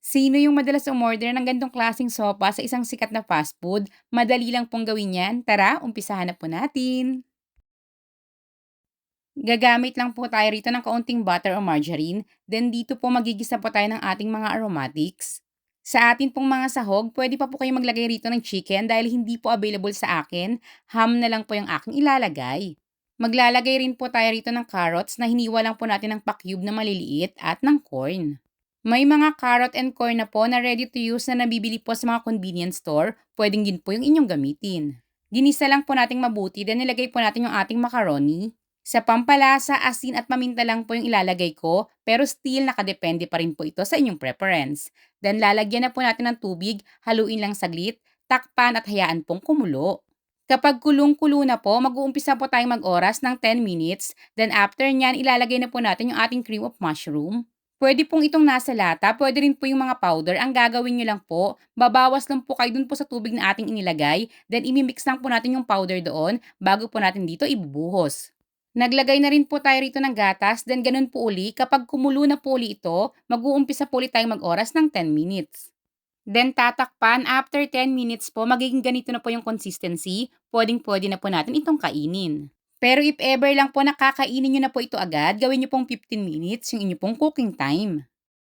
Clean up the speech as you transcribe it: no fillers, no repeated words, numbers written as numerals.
Sino yung madalas umorder ng gantong klaseng sopa sa isang sikat na fast food? Madali lang pong gawin yan. Tara, umpisahan na po natin. Gagamit lang po tayo rito ng kaunting butter o margarine, then dito po magigisa po tayo ng ating mga aromatics. Sa atin pong mga sahog, pwede pa po kayo maglagay rito ng chicken dahil hindi po available sa akin. Ham na lang po yung aking ilalagay. Maglalagay rin po tayo rito ng carrots na hiniwa lang po natin ng pa-cube na maliliit at ng corn. May mga carrot and corn na po na ready to use na nabibili po sa mga convenience store, pwedeng din po yung inyong gamitin. Ginisa lang po nating mabuti, then nilagay po natin yung ating macaroni. Sa pampalasa, asin at paminta lang po yung ilalagay ko, pero still nakadepende pa rin po ito sa inyong preference. Then lalagyan na po natin ng tubig, haluin lang saglit, takpan at hayaan pong kumulo. Kapag kulong-kulo na po, mag-uumpisa po tayong mag-oras ng 10 minutes. Then after nyan, ilalagay na po natin yung ating cream of mushroom. Pwede pong itong nasa lata, pwede rin po yung mga powder. Ang gagawin nyo lang po, babawas lang po kayo dun po sa tubig na ating inilagay. Then imimix lang po natin yung powder doon bago po natin dito ibubuhos. Naglagay na rin po tayo rito ng gatas, then ganun po uli. Kapag kumulo na po uli ito, mag-uumpisa po ulit tayong mag-oras ng 10 minutes. Then tatakpan, after 10 minutes po, magiging ganito na po yung consistency. Pwedeng-pwede na po natin itong kainin. Pero if ever lang po nakakainin nyo na po ito agad, gawin nyo pong 15 minutes yung inyo pong cooking time.